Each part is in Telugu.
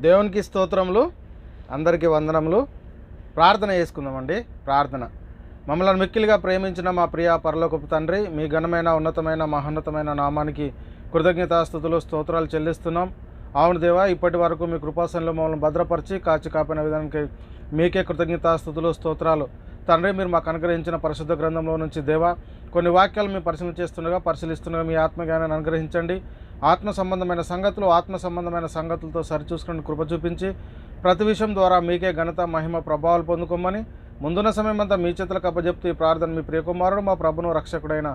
దేవునికి స్తోత్రములు, అందరికీ వందనములు. ప్రార్థన చేసుకుందామండి. ప్రార్థన. మమ్మల్ని మిక్కిలిగా ప్రేమించిన మా ప్రియ పరలోకపు తండ్రి, మీ ఘనమైన ఉన్నతమైన మహోన్నతమైన నామానికి కృతజ్ఞతాస్తుతులు స్తోత్రాలు చెల్లిస్తున్నాం. అవును దేవా, ఇప్పటి వరకు మీ కృపాసనలో మమ్మల్ని భద్రపరిచి కాచి కాపిన విధానానికి మీకే కృతజ్ఞతాస్తుతులు స్తోత్రాలు. తండ్రి, మీరు మాకు అనుగ్రహించిన పరిశుద్ధ గ్రంథంలో నుంచి దేవా కొన్ని వాక్యాలు మీ పరిశీలిస్తుండగా మీ ఆత్మజ్ఞానాన్ని అనుగ్రహించండి. ఆత్మ సంబంధమైన సంగతులతో సరిచూసుకుని కృప చూపించి ప్రతి విషయం ద్వారా మీకే ఘనత మహిమ ప్రభావాలు పొందుకోమని ముందున్న సమయం అంతా మీ చేతులకు అప్పజెప్తూ ఈ ప్రార్థన మీ ప్రియకుమారుడు మా ప్రభును రక్షకుడైన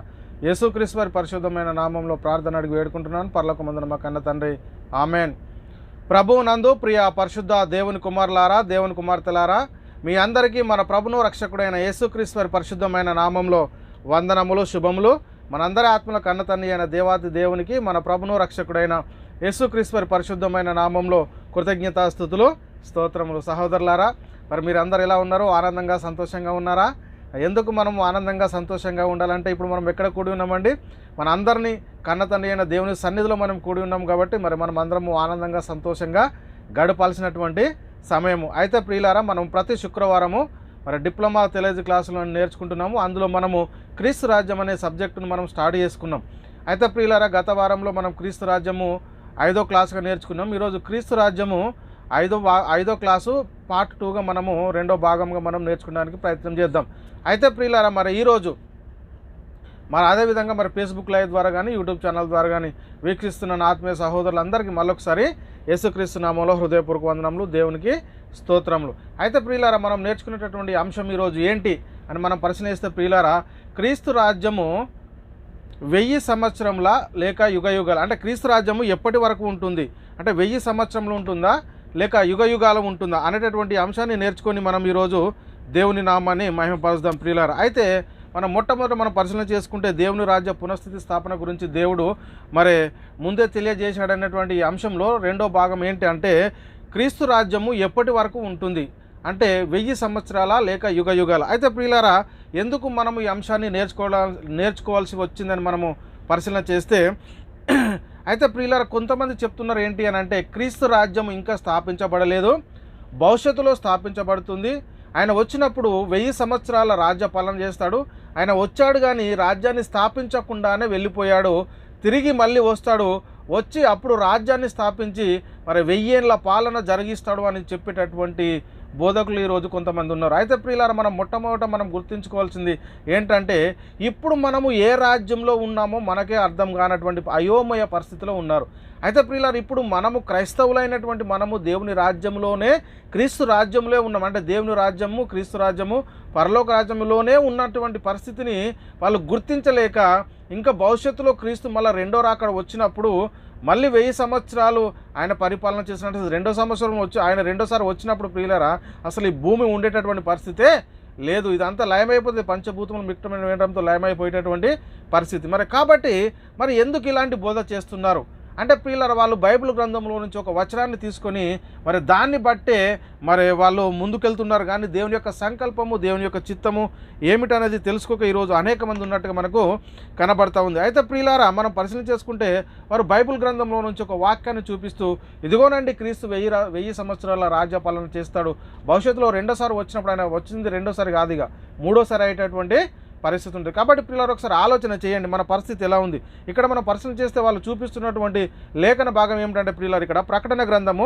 యేసుక్రీస్తు వారి పరిశుద్ధమైన నామంలో ప్రార్థన అడిగి వేడుకుంటున్నాను. పరలోకమందున మా కన్న తండ్రి, ఆమెన్. ప్రభువు నందు ప్రియ పరిశుద్ధ దేవుని కుమారులారా, దేవుని కుమార్తెలారా, మీ అందరికీ మన ప్రభును రక్షకుడైన యేసుక్రీస్తు వారి పరిశుద్ధమైన నామంలో వందనములు, శుభములు. మనందరి ఆత్మల కన్న తండ్రి అయిన దేవాది దేవునికి, మన ప్రభును రక్షకుడైన యేసుక్రీస్తు వారి పరిశుద్ధమైన నామంలో కృతజ్ఞతాస్తుతులు స్తోత్రములు. సహోదరులారా, మరి మీరందరూ ఎలా ఉన్నారు? ఆనందంగా సంతోషంగా ఉన్నారా? ఎందుకు మనం ఆనందంగా సంతోషంగా ఉండాలంటే ఇప్పుడు మనం ఎక్కడ కూడి ఉన్నామండి? మన అందరినీ కన్న తండ్రి అయిన దేవుని సన్నిధిలో మనం కూడి ఉన్నాం కాబట్టి మరి మనం అందరము ఆనందంగా సంతోషంగా గడపాల్సినటువంటి సమయము. అయితే ప్రియులారా, మనం ప్రతి శుక్రవారము మరి డిప్లొమా థియాలజీ క్లాసులను నేర్చుకుంటున్నాము. అందులో మనము క్రీస్తు రాజ్యం అనే సబ్జెక్టును మనం స్టార్ట్ చేసుకున్నాం. అయితే ప్రియులారా, గత వారంలో మనం క్రీస్తు రాజ్యము 5వ క్లాసుగా నేర్చుకున్నాం. ఈరోజు క్రీస్తు రాజ్యము 5వ క్లాసు పార్ట్ 2గా మనము 2వ భాగంగా మనం నేర్చుకోవడానికి ప్రయత్నం చేద్దాం. అయితే ప్రియులారా, మరి ఈరోజు మరి అదేవిధంగా మరి ఫేస్బుక్ లైవ్ ద్వారా కానీ యూట్యూబ్ ఛానల్ ద్వారా కానీ వీక్షిస్తున్న నా ఆత్మీయ సహోదరులందరికీ మళ్ళొకసారి యేసుక్రీస్తు నామంలో హృదయపూర్వక వందనములు, దేవునికి స్తోత్రములు. అయితే ప్రియులారా, మనం నేర్చుకునేటటువంటి అంశం ఈరోజు ఏంటి అని మనం పరిశీలిస్తే ప్రియులారా, క్రీస్తు రాజ్యము 1000 సంవత్సరంల లేక యుగయుగాలు, అంటే క్రీస్తు రాజ్యము ఎప్పటి వరకు ఉంటుంది, అంటే 1000 సంవత్సరంలో ఉంటుందా లేక యుగయుగాలు ఉంటుందా అనేటటువంటి అంశాన్ని నేర్చుకొని మనం ఈరోజు దేవుని నామాన్ని మహిమపరుద్దాం ప్రియులారా. అయితే మనం మొట్టమొదట మనం పరిశీలన చేసుకుంటే దేవుని రాజ్య పునఃస్థితి స్థాపన గురించి దేవుడు మరి ముందే తెలియజేశాడనేటువంటి ఈ అంశంలో 2వ భాగం ఏంటి అంటే క్రీస్తు రాజ్యము ఎప్పటి వరకు ఉంటుంది, అంటే 1000 సంవత్సరాల లేక యుగయుగాలు. అయితే ప్రియులారా, ఎందుకు మనం ఈ అంశాన్ని నేర్చుకోవాల్సి వచ్చిందని మనము పరిశీలన చేస్తే అయితే ప్రియులారా, కొంతమంది చెప్తున్నారు ఏంటి అని అంటే క్రీస్తు రాజ్యం ఇంకా స్థాపించబడలేదు, భవిష్యత్తులో స్థాపించబడుతుంది. ఆయన వచ్చినప్పుడు 1000 సంవత్సరాల రాజ్య పాలన చేస్తాడు. ఆయన వచ్చాడు కానీ రాజ్యాన్ని స్థాపించకుండానే వెళ్ళిపోయాడు. తిరిగి మళ్ళీ వస్తాడు, వచ్చి అప్పుడు రాజ్యాన్ని స్థాపించి మరి 1000 ఏళ్ల పాలన జరిగిస్తాడు అని చెప్పేటటువంటి బోధకులు ఈరోజు కొంతమంది ఉన్నారు. అయితే ప్రియులారా, మనం మొట్టమొదట మనం గుర్తుంచుకోవాల్సింది ఏంటంటే ఇప్పుడు మనము ఏ రాజ్యంలో ఉన్నామో మనకే అర్థం కానటువంటి అయోమయ పరిస్థితిలో ఉన్నారు. అయితే ప్రియులారా, ఇప్పుడు మనము క్రైస్తవులైనటువంటి మనము దేవుని రాజ్యంలోనే క్రీస్తు రాజ్యంలో ఉన్నాం. అంటే దేవుని రాజ్యము, క్రీస్తు రాజ్యము, పరలోక రాజ్యంలోనే ఉన్నటువంటి పరిస్థితిని వాళ్ళు గుర్తించలేక ఇంకా భవిష్యత్తులో క్రీస్తు మళ్ళీ 2వ రాకడ వచ్చినప్పుడు మళ్ళీ 1000 సంవత్సరాలు ఆయన పరిపాలన చేసినట్టు 2వ సంవత్సరం వచ్చి ఆయన 2వసారి వచ్చినప్పుడు ప్రియులారా, అసలు ఈ భూమి ఉండేటటువంటి పరిస్థితే లేదు. ఇదంతా లయమైపోతుంది, పంచభూతములు మిక్తమైన వేయడంతో లయమైపోయేటటువంటి పరిస్థితి. మరి కాబట్టి మరి ఎందుకు ఇలాంటి బోధ చేస్తున్నారు అంటే ప్రియులారా, వాళ్ళు బైబిల్ గ్రంథంలో నుంచి ఒక వచనాన్ని తీసుకొని మరి దాన్ని బట్టే మరి వాళ్ళు ముందుకెళ్తున్నారు. కానీ దేవుని యొక్క సంకల్పము, దేవుని యొక్క చిత్తము ఏమిటనేది తెలుసుకోక ఈరోజు అనేక మంది ఉన్నట్టుగా మనకు కనబడతా ఉంది. అయితే ప్రియులారా, మనం పరిశీలన చేసుకుంటే వారు బైబిల్ గ్రంథంలో నుంచి ఒక వాక్యాన్ని చూపిస్తూ ఇదిగోనండి క్రీస్తు 1000 సంవత్సరాల రాజ్యపాలన చేస్తాడు, భవిష్యత్తులో 2వసారి వచ్చినప్పుడు ఆయన వచ్చింది 2వసారి కాదు, ఇక 3వసారి అయ్యేటటువంటి పరిస్థితి ఉంటుంది. కాబట్టి పిల్లలు ఒకసారి ఆలోచన చేయండి, మన పరిస్థితి ఎలా ఉంది. ఇక్కడ మనం పరిశీలన చేస్తే వాళ్ళు చూపిస్తున్నటువంటి లేఖన భాగం ఏమిటంటే ప్రియులారు, ఇక్కడ ప్రకటన గ్రంథము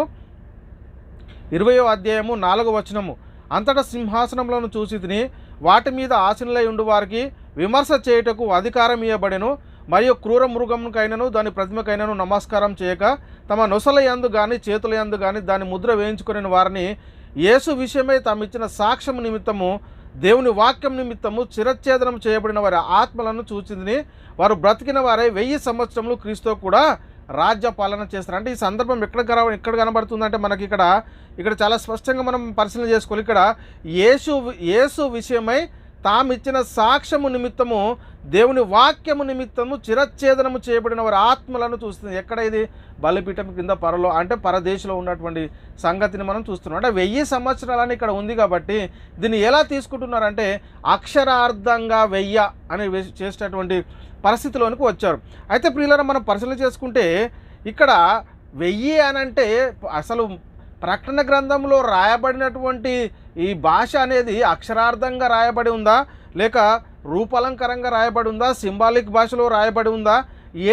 20వ అధ్యాయము 4వ వచనము, అంతటా సింహాసనంలోను చూసి తిని వాటి మీద ఆసీనులై ఉండు వారికి విమర్శ చేయుటకు అధికారం ఇవ్వబడెను, మరియు క్రూర మృగముకైనను దాని ప్రతిమకైనను నమస్కారం చేయక తమ నొసల యందు కానీ చేతుల యందు కానీ దాని ముద్ర వేయించుకుని వారిని యేసు విషయమై తామిచ్చిన సాక్ష్యం నిమిత్తము దేవుని వాక్యం నిమిత్తము చిరచ్ఛేదనం చేయబడిన వారి ఆత్మలను చూచింది, వారు బ్రతికిన వారే 1000 సంవత్సరములు క్రీస్తు కూడా రాజ్య పాలన చేస్తారు. అంటే ఈ సందర్భం ఎక్కడ కనబడుతుందంటే మనకి ఇక్కడ చాలా స్పష్టంగా మనం పరిశీలన చేసుకోవాలి. ఇక్కడ యేసు విషయమై తామిచ్చిన సాక్ష్యము నిమిత్తము దేవుని వాక్యము నిమిత్తము చిరచ్ఛేదనము చేయబడిన వారి ఆత్మలను చూస్తుంది. ఎక్కడ ఇది? బలిపీఠం కింద అంటే పరదేశంలో ఉన్నటువంటి సంగతిని మనం చూస్తున్నాం. అంటే 1000 సంవత్సరాలని ఇక్కడ ఉంది కాబట్టి దీన్ని ఎలా తీసుకుంటున్నారంటే అక్షరార్థంగా 1000 అని చేసేటటువంటి పరిస్థితిలోనికి వచ్చారు. అయితే ప్రియులారా, మనం పరిశీలన చేసుకుంటే ఇక్కడ 1000 అని అంటే అసలు ప్రకటన గ్రంథంలో రాయబడినటువంటి ఈ భాష అనేది అక్షరార్థంగా రాయబడి ఉందా, లేక రూపాలంకరంగా రాయబడి ఉందా, సింబాలిక్ భాషలో రాయబడి ఉందా,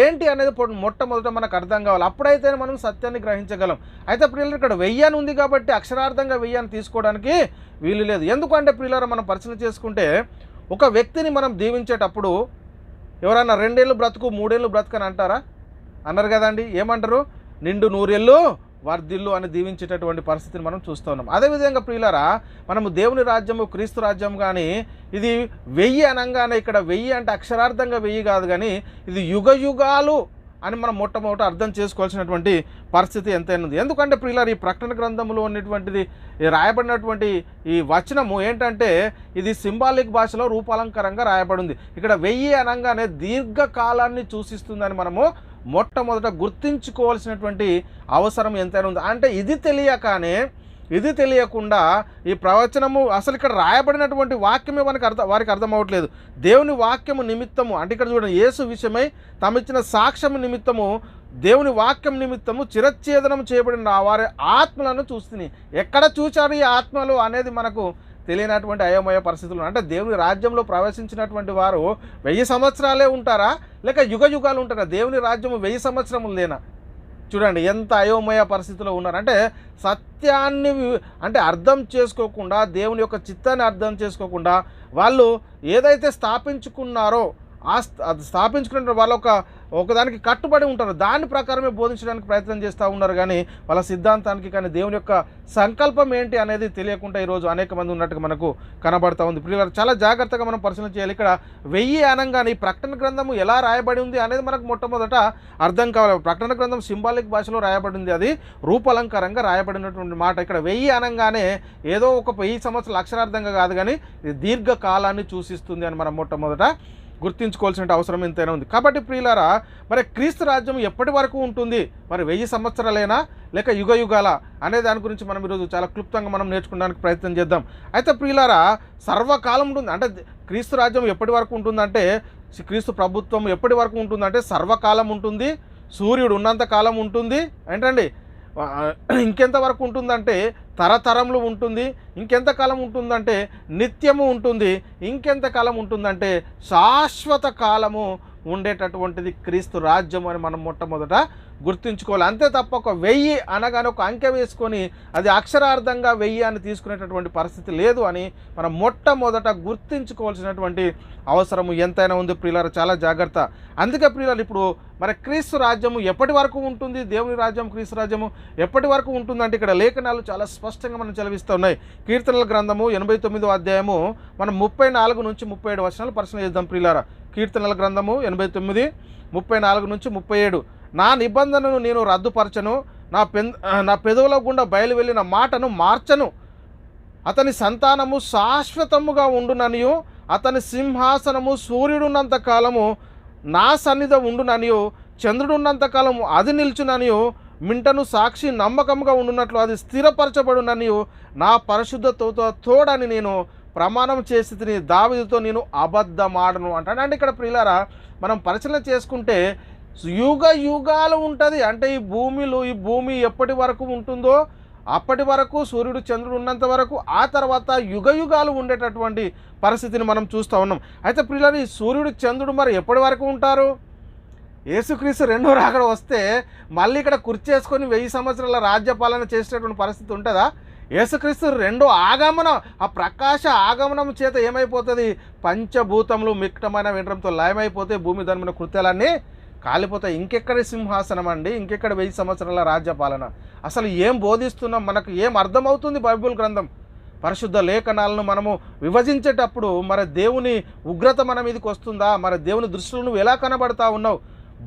ఏంటి అనేది మొట్టమొదట మనకు అర్థం కావాలి. అప్పుడైతే మనం సత్యాన్ని గ్రహించగలం. అయితే ప్రియులు ఇక్కడ 1000 అని ఉంది కాబట్టి అక్షరార్థంగా 1000 అని తీసుకోవడానికి వీలు లేదు. ఎందుకంటే ప్రియులారా, మనం పరిశీలన చేసుకుంటే ఒక వ్యక్తిని మనం దీవించేటప్పుడు ఎవరైనా 2 ఏళ్ళు బ్రతుకు 3 ఏళ్ళు బ్రతుకు అని అంటారా? అన్నారు కదండి. ఏమంటారు? నిండు 100 ఏళ్ళు వర్ధిల్లు అని దీవించేటటువంటి పరిస్థితిని మనం చూస్తూ ఉన్నాం. అదేవిధంగా ప్రియులారా, మనము దేవుని రాజ్యము క్రీస్తు రాజ్యం కానీ ఇది 1000 అనగానే ఇక్కడ 1000 అంటే అక్షరార్థంగా 1000 కాదు, కానీ ఇది యుగ యుగాలు అని మనం మొట్టమొదట అర్థం చేసుకోవాల్సినటువంటి పరిస్థితి ఎంతైనా ఉంది. ఎందుకంటే ప్రియులారా, ఈ ప్రకటన గ్రంథంలో ఉన్నటువంటిది రాయబడినటువంటి ఈ వచనము ఏంటంటే ఇది సింబాలిక్ భాషలో రూపాలంకరంగా రాయబడి ఉంది. ఇక్కడ 1000 అనగానే దీర్ఘకాలాన్ని సూచిస్తుందని మనము మొట్టమొదట గుర్తించుకోవాల్సినటువంటి అవసరం ఎంతైనా ఉంది. అంటే ఇది తెలియకుండా ఈ ప్రవచనము అసలు ఇక్కడ రాయబడినటువంటి వాక్యమే వారికి అర్థమవట్లేదు. దేవుని వాక్యము నిమిత్తము అంటే ఇక్కడ చూడండి, యేసు విషయమై తమిచ్చిన సాక్ష్యము నిమిత్తము దేవుని వాక్యం నిమిత్తము చిరచ్ఛేదనం చేయబడిన వారి ఆత్మలను చూస్తుంది. ఎక్కడ చూచారు ఈ ఆత్మలు అనేది మనకు తెలియనటువంటి అయోమయ పరిస్థితులు. అంటే దేవుని రాజ్యంలో ప్రవేశించినటువంటి వారు 1000 సంవత్సరాలే ఉంటారా, లేక యుగ యుగాలు ఉంటారా? దేవుని రాజ్యము 1000 సంవత్సరములు లేనా? చూడండి ఎంత అయోమయ పరిస్థితిలో ఉన్నారు. అంటే సత్యాన్ని అంటే అర్థం చేసుకోకుండా, దేవుని యొక్క చిత్తాన్ని అర్థం చేసుకోకుండా వాళ్ళు ఏదైతే స్థాపించుకున్నారో అది స్థాపించుకున్న వాళ్ళు ఒకదానికి కట్టుబడి ఉంటారు. దాని ప్రకారమే బోధించడానికి ప్రయత్నం చేస్తూ ఉన్నారు, కానీ వాళ్ళ సిద్ధాంతానికి కానీ దేవుని యొక్క సంకల్పం ఏంటి అనేది తెలియకుండా ఈరోజు అనేక మంది ఉన్నట్టుగా మనకు కనబడతా ఉంది. ప్రియులారా, చాలా జాగ్రత్తగా మనం పరిశీలన చేయాలి. ఇక్కడ 1000 అనగానే ఈ ప్రకటన గ్రంథము ఎలా రాయబడి ఉంది అనేది మనకు మొట్టమొదట అర్థం కావాలి. ప్రకటన గ్రంథం సింబాలిక్ భాషలో రాయబడింది, అది రూపాలంకరంగా రాయబడినటువంటి మాట. ఇక్కడ 1000 అనగానే ఏదో ఒక 1000 సంవత్సరాలు అక్షరార్థంగా కాదు, కానీ ఇది దీర్ఘకాలాన్ని సూచిస్తుంది అని మనం మొట్టమొదట గుర్తించుకోవాల్సిన అవసరం ఎంతైనా ఉంది. కాబట్టి ప్రియులారా, మరి క్రీస్తు రాజ్యం ఎప్పటి వరకు ఉంటుంది? మరి 1000 సంవత్సరాలైనా లేక యుగ యుగాల అనే దాని గురించి మనం ఈరోజు చాలా క్లుప్తంగా మనం నేర్చుకోవడానికి ప్రయత్నం చేద్దాం. అయితే ప్రియులారా, సర్వకాలం ఉంటుంది. అంటే క్రీస్తు రాజ్యం ఎప్పటి వరకు ఉంటుందంటే, క్రీస్తు ప్రభుత్వం ఎప్పటి వరకు ఉంటుందంటే సర్వకాలం ఉంటుంది, సూర్యుడు ఉన్నంత కాలం ఉంటుంది. ఏంటండి, ఇంకెంత వరకు ఉంటుందంటే తరతరములు ఉంటుంది, ఇంకెంతకాలం ఉంటుందంటే నిత్యము ఉంటుంది, ఇంకెంతకాలం ఉంటుందంటే శాశ్వత కాలము ఉండేటటువంటిది క్రీస్తు రాజ్యం అని మనం మొట్టమొదట గుర్తుంచుకోవాలి. అంతే తప్ప ఒక 1000 అనగానే ఒక అంకె వేసుకొని అది అక్షరార్థంగా 1000 అని తీసుకునేటటువంటి పరిస్థితి లేదు అని మనం మొట్టమొదట గుర్తుంచుకోవాల్సినటువంటి అవసరము ఎంతైనా ఉంది. ప్రియులారా, చాలా జాగ్రత్త. అందుకే ప్రియులారు, ఇప్పుడు మరి క్రీస్తు రాజ్యము ఎప్పటి వరకు ఉంటుంది? దేవుని రాజ్యం క్రీస్తు రాజ్యము ఎప్పటి వరకు ఉంటుందంటే ఇక్కడ లేఖనాలు చాలా స్పష్టంగా మనం చదివిస్తూ ఉన్నాయి. కీర్తనల గ్రంథము 89వ అధ్యాయము మనం 34 నుంచి 37 వచనాలు పరిశీలన చేద్దాం. ప్రియులారా, కీర్తనల గ్రంథము 89 34 నుంచి 37. నా నిబంధనను నేను రద్దుపరచను, నా పెదవుల గుండా బయలు వెళ్ళిన మాటను మార్చను. అతని సంతానము శాశ్వతముగా ఉండుననియు, అతని సింహాసనము సూర్యుడున్నంత కాలము నా సన్నిధి ఉండుననియు, చంద్రుడున్నంత కాలము అది నిల్చుననియు, మింటను సాక్షి నమ్మకంగా ఉండునట్లు అది స్థిరపరచబడుననియు, నా పరిశుద్ధతతో తోడని నేను ప్రమాణం చేసి తిని దావీదుతో నేను అబద్ధమాడను అంటాడు. అంటే ఇక్కడ ప్రియులారా, మనం పరిశీలన చేసుకుంటే యుగ యుగాలు ఉంటుంది. అంటే ఈ భూమి ఎప్పటి వరకు ఉంటుందో అప్పటి వరకు, సూర్యుడు చంద్రుడు ఉన్నంత వరకు, ఆ తర్వాత యుగ యుగాలు ఉండేటటువంటి పరిస్థితిని మనం చూస్తూ ఉన్నాం. అయితే ప్రియులారా, ఈ సూర్యుడు చంద్రుడు మరి ఎప్పటి వరకు ఉంటారు? యేసుక్రీస్తు రెండో రాకడ వస్తే మళ్ళీ ఇక్కడ కుర్చేసుకొని 1000 సంవత్సరాల రాజ్యపాలన చేసేటటువంటి పరిస్థితి ఉంటుందా? యేసుక్రీస్తు రెండో ఆగమన, ఆ ప్రకాశ ఆగమనం చేత ఏమైపోతుంది? పంచభూతములు మిక్కటమైన వినడంతో లయమైపోతే భూమి దాని మీద కృత్యాలన్నీ కాలిపోతాయి. ఇంకెక్కడి సింహాసనం అండి, ఇంకెక్కడ 1000 సంవత్సరాల రాజ్యపాలన? అసలు ఏం బోధిస్తున్నాం? మనకు ఏం అర్థమవుతుంది? బైబిల్ గ్రంథం పరిశుద్ధ లేఖనాలను మనము విభజించేటప్పుడు మరి దేవుని ఉగ్రత మన మీదకి వస్తుందా? మరి దేవుని దృష్టిలో నువ్వు ఎలా కనబడతా ఉన్నావు?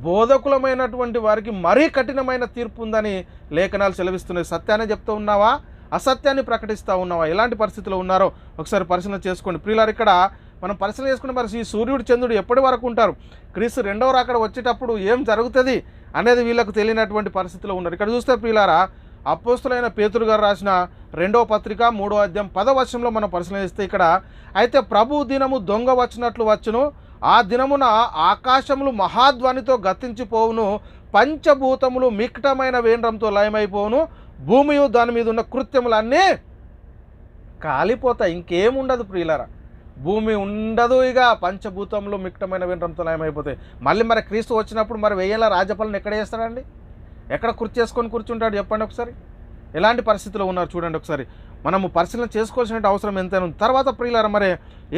బోధకులమైనటువంటి వారికి మరీ కఠినమైన తీర్పు ఉందని లేఖనాలు సెలవిస్తున్నాయి. సత్యాన్ని చెప్తూ ఉన్నావా, అసత్యాన్ని ప్రకటిస్తూ ఉన్నావా? ఎలాంటి పరిస్థితిలో ఉన్నారో ఒకసారి పరిశీలన చేసుకోండి. ప్రియులారా, ఇక్కడ మనం పరిశీలన చేసుకున్న మరి ఈ సూర్యుడు చంద్రుడు ఎప్పటి వరకు ఉంటారు? క్రీస్తు రెండవ రాకడ వచ్చేటప్పుడు ఏం జరుగుతుంది అనేది వీళ్ళకు తెలియనటువంటి పరిస్థితిలో ఉన్నారు. ఇక్కడ చూస్తే ప్రియులారా, అపోస్తులైన పేతురు గారు రాసిన 2వ పత్రిక 3వ అధ్యాయం 10వ వచనంలో మనం పరిశీలన చేస్తే ఇక్కడ, అయితే ప్రభు దినము దొంగ వచ్చినట్లు వచ్చును, ఆ దినమున ఆకాశములు మహాధ్వనితో గతించిపోవును, పంచభూతములు మిక్కటమైన వేండ్రంతో లయమైపోను, భూమియు దాని మీద ఉన్న కృత్యములన్నీ కాలిపోతాయి. ఇంకేముండదు ప్రియులారా, భూమి ఉండదు. ఇక పంచభూతములు మిక్కటమైన వేండ్రంతో లయమైపోతాయి. మళ్ళీ మరి క్రీస్తు వచ్చినప్పుడు మరి 1000 ఏళ్ల రాజ్యపాలన ఎక్కడ చేస్తాడండి? ఎక్కడ చేసుకొని కూర్చుంటాడు చెప్పండి ఒకసారి. ఎలాంటి పరిస్థితిలో ఉన్నారు చూడండి ఒకసారి. మనము పరిశీలన చేసుకోవాల్సిన అవసరం ఎంతైనా ఉంది. తర్వాత ప్రియులారా మరి